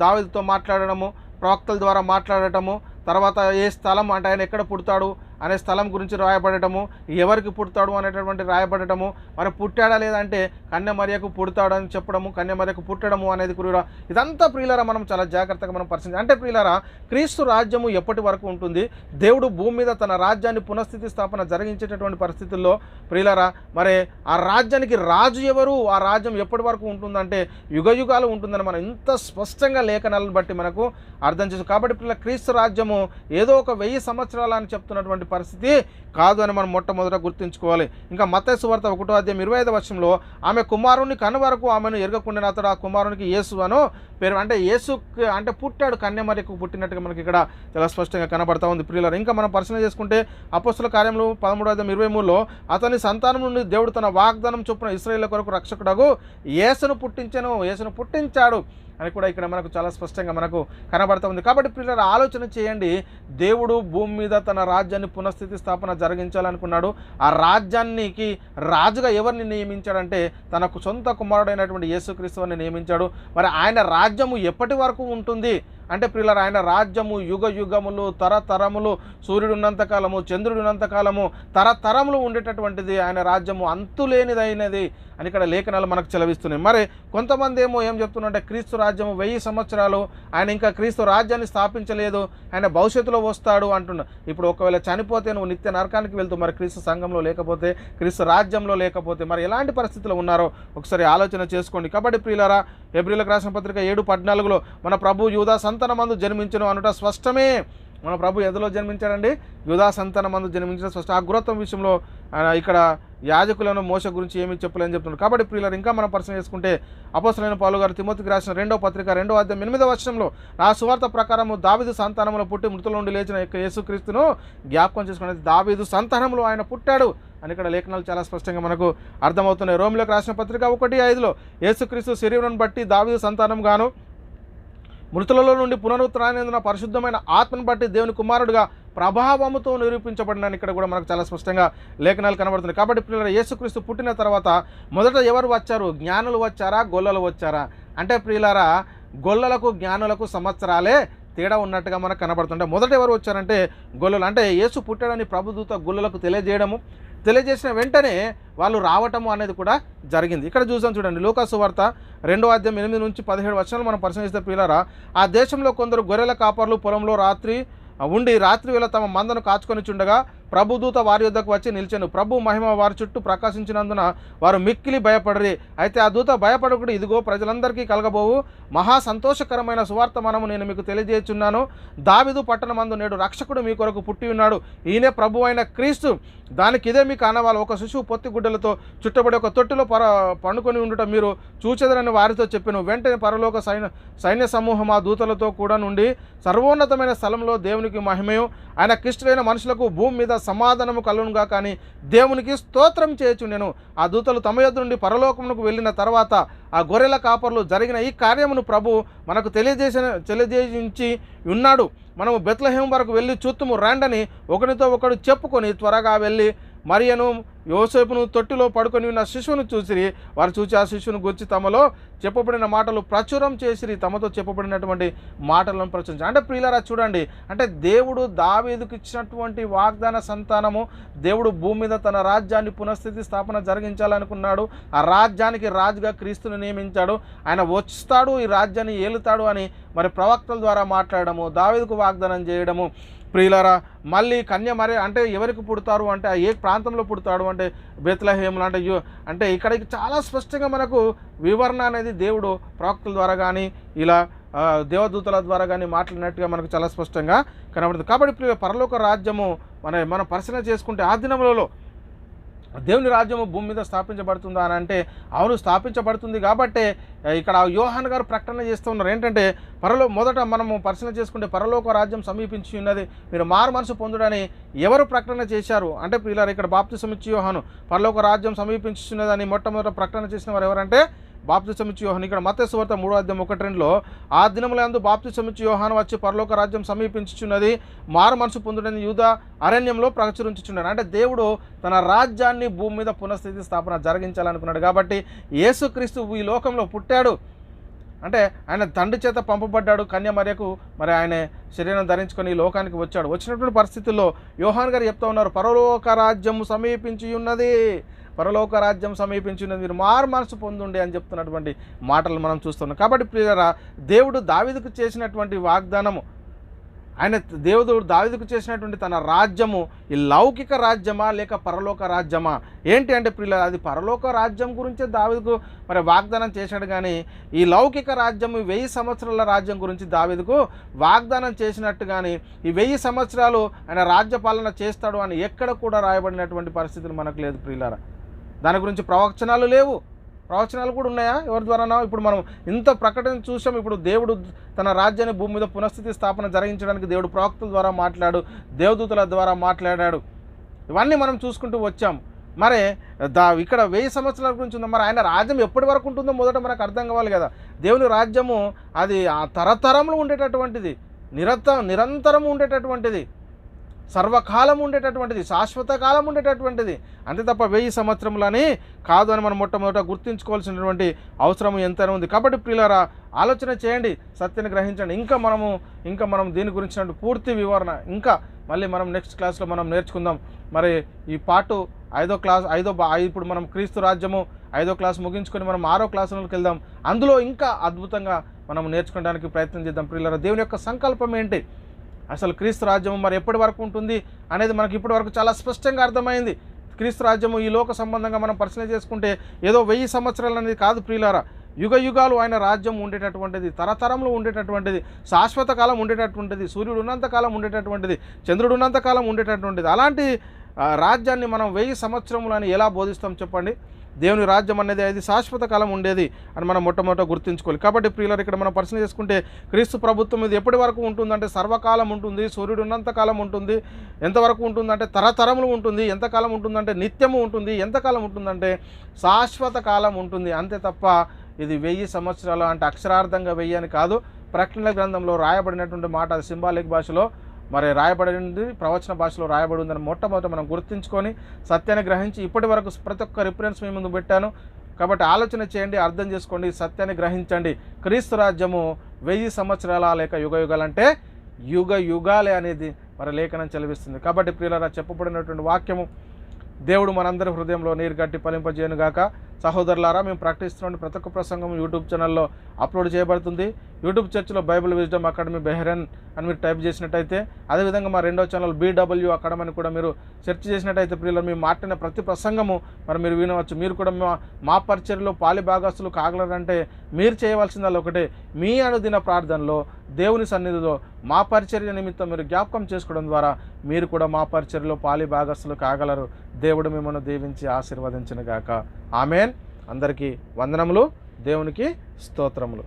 దావీదుతో మాట్లాడడము, ప్రవక్తల ద్వారా మాట్లాడటము, తర్వాత ఏ స్థలం అంటే ఆయన ఎక్కడ పుడతాడు అనే స్థలం గురించి రాయబడటము, ఎవరికి పుడతాడు అనేటటువంటి రాయబడటము, మరి పుట్టాడా లేదంటే కన్యమరియకు పుడతాడు అని చెప్పడము, కన్యమరియకు పుట్టడము అనేది కూడా ఇదంతా ప్రియులారా మనం చాలా జాగ్రత్తగా మనం పరిశీలించాలి. అంటే ప్రియులారా క్రీస్తు రాజ్యము ఎప్పటి వరకు ఉంటుంది, దేవుడు భూమి మీద తన రాజ్యాన్ని పునఃస్థితి స్థాపన జరిగించేటటువంటి పరిస్థితుల్లో ప్రియులారా మరి ఆ రాజ్యానికి రాజు ఎవరు, ఆ రాజ్యం ఎప్పటి వరకు ఉంటుందంటే యుగ యుగాలు ఉంటుందని మనం ఇంత స్పష్టంగా లేఖనాలను బట్టి మనకు అర్థం చేస్తాం. కాబట్టి పిల్లల క్రీస్తు రాజ్యము ఏదో ఒక 1000 సంవత్సరాలు అని చెప్తున్నటువంటి పరిస్థితి కాదు అని మనం మొట్టమొదట గుర్తుంచుకోవాలి. ఇంకా మత్తయి సువార్త 1:25 వచనంలో ఆమె కుమారుని కను వరకు ఆమెను ఎరగకుండా అతడు ఆ కుమారునికి యేసు అను పేరు, అంటే యేసు అంటే పుట్టాడు, కన్యమరియకు పుట్టినట్టుగా మనకి ఇక్కడ చాలా స్పష్టంగా కనబడతా ఉంది ప్రియులారా. ఇంకా మనం పరిశీలన చేసుకుంటే అపోస్తల కార్యములు 13:23లో అతని సంతానం నుండి దేవుడు తన వాగ్దానం చొప్పున ఇశ్రాయేలు కొరకు రక్షకుడగు యేసును పుట్టించాడు అని కూడా ఇక్కడ మనకు చాలా స్పష్టంగా మనకు కనబడతా ఉంది. కాబట్టి పిల్లలు ఆలోచన చేయండి, దేవుడు భూమి మీద తన రాజ్యాన్ని పునఃస్థితి స్థాపన జరిగించాలనుకున్నాడు. ఆ రాజ్యానికి రాజుగా ఎవరిని నియమించాడంటే తనకు సొంత కుమారుడైనటువంటి యేసుక్రీస్తుని నియమించాడు. మరి ఆయన రాజ్యము ఎప్పటి వరకు ఉంటుంది అంటే ప్రియులారా ఆయన రాజ్యము యుగ యుగములు, తరతరములు, సూర్యుడు ఉన్నంతకాలము, చంద్రుడు ఉన్నంతకాలము, తరతరములు ఉండేటటువంటిది ఆయన రాజ్యము, అంతులేనిదైనది అని ఇక్కడ లేఖనాలు మనకు చెలవిస్తున్నాయి. మరి కొంతమంది ఏమో ఏం చెప్తున్నారంటే క్రీస్తు రాజ్యము 1000 సంవత్సరాలు, ఆయన ఇంకా క్రీస్తు రాజ్యాన్ని స్థాపించలేదు, ఆయన భవిష్యత్తులో వస్తాడు అంటున్నారు. ఇప్పుడు ఒకవేళ చనిపోతే నువ్వు నిత్య నరకానికి వెళ్తూ మరి క్రీస్తు సంఘంలో లేకపోతే, క్రీస్తు రాజ్యంలో లేకపోతే మరి ఎలాంటి పరిస్థితులు ఉన్నారో ఒకసారి ఆలోచన చేసుకోండి. కాబట్టి ప్రియులారా హెబ్రీయులకు రాసిన పత్రిక 7:14లో మన ప్రభు యూదా సంతానమందు జన్మించును అనుట స్పష్టమే. మన ప్రభు ఎందులో జన్మించాడండి? యూదా సంతానమందు జన్మించిన స్పష్టం. ఆ గురత్వం విషయంలో ఇక్కడ యాజకులను మోస గురించి ఏమీ చెప్పలేని చెప్తున్నారు. కాబట్టి ప్రియులారా ఇంకా మనం పరిశీలన చేసుకుంటే అపోస్తలుడైన పౌలు గారు తిమోతికి రాసిన 2వ పత్రిక 2:8 వచనంలో నా సువార్త ప్రకారము దావీదు సంతానంలో పుట్టి మృతుల నుండి లేచిన యేసుక్రీస్తును జ్ఞాపకం చేసుకునేది, దావీదు సంతానంలో ఆయన పుట్టాడు అని ఇక్కడ లేఖనాలు చాలా స్పష్టంగా మనకు అర్థమవుతున్నాయి. రోమిలకు రాసిన పత్రిక 1:5లో యేసుక్రీస్తు శరీరం బట్టి దావీదు సంతానం గాను మృతులలో నుండి పునరుత్థానమైన పరిశుద్ధమైన ఆత్మను బట్టి దేవుని కుమారుడిగా ప్రభావముతో నిరూపించబడినని ఇక్కడ కూడా మనకు చాలా స్పష్టంగా లేఖనాలు కనబడుతున్నాయి. కాబట్టి ప్రియులారా యేసుక్రీస్తు పుట్టిన తర్వాత మొదట ఎవరు వచ్చారు? జ్ఞానులు వచ్చారా, గొల్లలు వచ్చారా? అంటే ప్రియులారా గొల్లలకు జ్ఞానులకు సంవత్సరాలే తేడా ఉన్నట్టుగా మనకు కనబడుతుంటే మొదట ఎవరు వచ్చారంటే గొల్లలు. అంటే యేసు పుట్టాడని ప్రభుదూత గొల్లలకు తెలియజేసిన వెంటనే వాళ్ళు రావటము అనేది కూడా జరిగింది. ఇక్కడ చూసాం చూడండి, లూకా సువార్త 2:8-17 వచనాలు మనం పరిశీలిస్తే ప్రియులారా ఆ దేశంలో కొందరు గొర్రెల కాపర్లు పొలంలో రాత్రి వేళ తమ మందను కాచుకొని చుండగా ప్రభుదూత వారి యొద్దకు వచ్చి నిలిచెను. ప్రభు మహిమ వారి చుట్టూ ప్రకాశించినందున వారు మిక్కిలి భయపడరి. అయితే ఆ దూత భయపడకుడు, ఇదిగో ప్రజలందరికీ కలగబోవు మహా సంతోషకరమైన సువార్తమానము నేను మీకు తెలియజేయుచున్నాను. దావీదు పట్టణమందు నేడు రక్షకుడు మీ కొరకు పుట్టి ఉన్నాడు, ఈయనే ప్రభు అయిన క్రీస్తు. దానికి ఇదే మీకు ఆనవాలు. ఒక శిశువు పొత్తి గుడ్డలతో చుట్టబడి ఒక తొట్టిలో పండుకొని ఉండుట మీరు చూచెదరని వారితో చెప్పెను. వెంటనే పరలోక సైన్య సమూహం ఆ దూతలతో కూడా నుండి సర్వోన్నతమైన స్థలంలో దేవునికి మహిమయు ఆయన కిష్టులైన మనుషులకు భూమి మీద సమాధానము కలుగునుగా కానీ దేవునికి స్తోత్రం చేయుచుండెను. ఆ దూతలు తమ యొద్ద నుండి పరలోకమునకు వెళ్ళిన తర్వాత ఆ గొర్రెల కాపర్లు జరిగిన ఈ కార్యమును ప్రభు మనకు తెలియజేయించి ఉన్నాడు. మనము బెత్లెహేము వరకు వెళ్ళి చూత్తుము రండని ఒకరితో ఒకడు చెప్పుకొని త్వరగా వెళ్ళి మరియను యోసేపును తొట్టిలో పడుకొని ఉన్న శిశువును చూసిరి. వారు చూసి ఆ శిశువును గురించి తమలో చెప్పబడిన మాటలు ప్రచురం చేసిరి, తమతో చెప్పబడినటువంటి మాటలను ప్రచురించారు. అంటే ప్రియులారా చూడండి, అంటే దేవుడు దావీదుకు ఇచ్చినటువంటి వాగ్దాన సంతానము, దేవుడు భూమి మీద తన రాజ్యాన్ని పునఃస్థితి స్థాపన జరిగించాలనుకున్నాడు. ఆ రాజ్యానికి రాజుగా క్రీస్తుని నియమించాడు. ఆయన వస్తాడు, ఈ రాజ్యాన్ని ఏలుతాడు అని మరి ప్రవక్తల ద్వారా మాట్లాడము, దావీదుకు వాగ్దానం చేయడము. ప్రియులారా మళ్ళీ కన్యమరియ అంటే ఎవరికి పుడతారు అంటే ఏ ప్రాంతంలో పుడతాడు అంటే బెత్లెహేములో అంటే ఇక్కడికి చాలా స్పష్టంగా మనకు వివరణ అనేది దేవుడు ప్రవక్తల ద్వారా కానీ ఇలా దేవదూతల ద్వారా కానీ మాట్లాడినట్టుగా మనకు చాలా స్పష్టంగా కనబడుతుంది. కాబట్టి పరలోక రాజ్యము మనం పరిశీలన చేసుకుంటే ఆ దినములలో దేవుని రాజ్యము భూమి మీద స్థాపించబడుతుందా అని అంటే అవును స్థాపించబడుతుంది. కాబట్టే ఇక్కడ యోహాన్ గారు ప్రకటన చేస్తూ ఉన్నారు ఏంటంటే మొదట మనము పరిశీలన చేసుకుంటే పరలోక రాజ్యం సమీపించి ఉన్నది, మీరు మారు మనసు పొందుడని ఎవరు ప్రకటన చేశారు అంటే ప్రియులారా ఇక్కడ బాప్తిసం ఇచ్చి యోహాను పరలోక రాజ్యం సమీపించున్నదని మొట్టమొదట ప్రకటన చేసిన వారు ఎవరంటే బాప్తిసం ఇచ్చి యోహాను. ఇక్కడ మత్తయి సువార్త 3:1-2లో ఆ దినములందు బాప్తిసం ఇచ్చి యోహాను వచ్చి పరలోక రాజ్యం సమీపించుచున్నది, మారు మనసు పొందుడని యూదా అరణ్యంలో ప్రచురించుచున్నాడు. అంటే దేవుడు తన రాజ్యాన్ని భూమి మీద పునఃస్థితి స్థాపన జరిగించాలనుకున్నాడు. కాబట్టి యేసుక్రీస్తు ఈ లోకంలో పుట్టాడు. అంటే ఆయన తండ్రి చేత పంపబడ్డాడు కన్యమరియకు, మరి ఆయన శరీరం ధరించుకొని ఈ లోకానికి వచ్చాడు. వచ్చినటువంటి పరిస్థితుల్లో యోహాన్ గారు చెప్తా ఉన్నారు, పరలోక రాజ్యం సమీపించి ఉన్నది, పరలోక రాజ్యం సమీపించి ఉన్నది, మీరు మారు మనసు పొందుండి అని చెప్తున్నటువంటి మాటలు మనం చూస్తున్నాం. కాబట్టి ప్రియులారా, దేవుడు దావీదుకు చేసినటువంటి వాగ్దానము, దేవుడు దావీదుకు చేసినటువంటి తన రాజ్యము ఈ లౌకిక రాజ్యమా లేక పరలోక రాజ్యమా ఏంటి అంటే ప్రియులారా, అది పరలోక రాజ్యం గురించే దావీదుకు మరి వాగ్దానం చేశాడు. కానీ ఈ లౌకిక రాజ్యం 1000 సంవత్సరాల రాజ్యం గురించి దావీదుకు వాగ్దానం చేసినట్టు కానీ ఈ 1000 సంవత్సరాలు ఆయన రాజ్యపాలన చేస్తాడు అని ఎక్కడ కూడా రాయబడినటువంటి పరిస్థితులు మనకు లేదు ప్రియులారా. దాని గురించి ప్రవచనాలు లేవు. ప్రవచనాలు కూడా ఉన్నాయా ఎవరి ద్వారానో? ఇప్పుడు మనం ఇంత ప్రకటన చూసాం. ఇప్పుడు దేవుడు తన రాజ్యాన్ని భూమి మీద పునఃస్థితి స్థాపన జరిగించడానికి దేవుడు ప్రవక్తల ద్వారా మాట్లాడు, దేవదూతల ద్వారా మాట్లాడాడు. ఇవన్నీ మనం చూసుకుంటూ వచ్చాం. మరి ఇక్కడ 1000 సంవత్సరాల గురించి ఉందా? మరి ఆయన రాజ్యం ఎప్పటి వరకు ఉంటుందో మొదట మనకు అర్థం కావాలి కదా. దేవుని రాజ్యము అది ఆ తరతరములు ఉండేటటువంటిది, నిరంతరం ఉండేటటువంటిది, సర్వకాలం ఉండేటటువంటిది, శాశ్వత కాలం ఉండేటటువంటిది. అంతే తప్ప 1000 సంవత్సరములని కాదు అని మనం మొట్టమొదట గుర్తుంచుకోవాల్సినటువంటి అవసరం ఎంతైనా ఉంది. కాబట్టి ప్రియులారా, ఆలోచన చేయండి, సత్యాన్ని గ్రహించండి. ఇంకా మనం దీని గురించిన పూర్తి వివరణ ఇంకా మళ్ళీ మనం నెక్స్ట్ క్లాస్లో మనం నేర్చుకుందాం. మరి ఈ పార్ట్ 5వ క్లాస్ ఇప్పుడు మనం క్రీస్తు రాజ్యము 5వ క్లాస్ ముగించుకొని మనం 6వ క్లాసులోకి వెళ్దాం. అందులో ఇంకా అద్భుతంగా మనం నేర్చుకోవడానికి ప్రయత్నం చేద్దాం. ప్రియులారా, దేవుని యొక్క సంకల్పం ఏంటి, అసలు క్రీస్తు రాజ్యము మరి ఎప్పటి వరకు ఉంటుంది అనేది మనకి ఇప్పటి వరకు చాలా స్పష్టంగా అర్థమైంది. క్రీస్తు రాజ్యము ఈ లోక సంబంధంగా మనం పరిశీలన చేసుకుంటే ఏదో 1000 సంవత్సరాలు అనేది కాదు ప్రియులారా. యుగ యుగాలు ఆయన రాజ్యం ఉండేటటువంటిది, తరతరంలో ఉండేటటువంటిది, శాశ్వత కాలం ఉండేటటువంటిది, సూర్యుడు ఉన్నంతకాలం ఉండేటటువంటిది, చంద్రుడు ఉన్నంతకాలం ఉండేటటువంటిది. అలాంటి రాజ్యాన్ని మనం 1000 సంవత్సరములు అని ఎలా బోధిస్తాం చెప్పండి? దేవుని రాజ్యం అనేది అది శాశ్వత కాలం ఉండేది అని మనం మొట్టమొదట గుర్తుంచుకోవాలి. కాబట్టి ప్రియులారా, ఇక్కడ మనం పరిశీలన చేసుకుంటే క్రీస్తు ప్రభుత్వం ఇది ఎప్పటి వరకు ఉంటుందంటే సర్వకాలం ఉంటుంది, సూర్యుడు ఉన్నంతకాలం ఉంటుంది. ఎంతవరకు ఉంటుందంటే తరతరములు ఉంటుంది. ఎంతకాలం ఉంటుందంటే నిత్యము ఉంటుంది. ఎంతకాలం ఉంటుందంటే శాశ్వత కాలం ఉంటుంది. అంతే తప్ప ఇది 1000 సంవత్సరాలు అంటే అక్షరార్థంగా 1000 అని కాదు. ప్రకటనల గ్రంథంలో రాయబడినటువంటి మాట అది సింబాలిక్ భాషలో మరి రాయబడింది, ప్రవచన భాషలో రాయబడి ఉందని మొట్టమొదట మనం గుర్తుంచుకొని సత్యాన్ని గ్రహించి ఇప్పటి వరకు ప్రతి ఒక్క రిఫరెన్స్ మీ ముందు పెట్టాను. కాబట్టి ఆలోచన చేయండి, అర్థం చేసుకోండి, సత్యాన్ని గ్రహించండి. క్రీస్తు రాజ్యము 1000 సంవత్సరాల లేక యుగ యుగాలంటే యుగ యుగాలే అనేది మరి లేఖనం చెలవిస్తుంది. కాబట్టి ప్రియులారా, చెప్పబడినటువంటి వాక్యము దేవుడు మనందరి హృదయంలో నీరు గట్టి ఫలింపజేయను గాక. సహోదరులారా, మేము ప్రకటిస్తున్న ప్రతి ఒక్క ప్రసంగం యూట్యూబ్ ఛానల్లో అప్లోడ్ చేయబడుతుంది. యూట్యూబ్ చర్చ్లో బైబిల్ విజ్డమ్ అకాడమీ బెహ్రెన్ అని మీరు టైప్ చేసినట్టయితే, అదేవిధంగా మా రెండో ఛానల్ BW అకాడమీ అని కూడా మీరు సెర్చ్ చేసినట్టయితే ప్రియులు మీ మాట్లాడిన ప్రతి ప్రసంగము మరి మీరు వినవచ్చు. మీరు కూడా మా పరిచర్యలో పాలిభాగస్తులు కాగలరంటే మీరు చేయవలసిందల్లా ఒకటే, మీ అనుదిన ప్రార్థనలో దేవుని సన్నిధిలో మా పరిచర్య నిమిత్తం మీరు జ్ఞాపకం చేసుకోవడం ద్వారా మీరు కూడా మా పరిచర్యలో పాలిభాగస్తులు కాగలరు. దేవుడు మిమ్మల్ని దీవించి ఆశీర్వదించును గాక. ఆమేన్. అందరికీ వందనములు. దేవునికి స్తోత్రములు.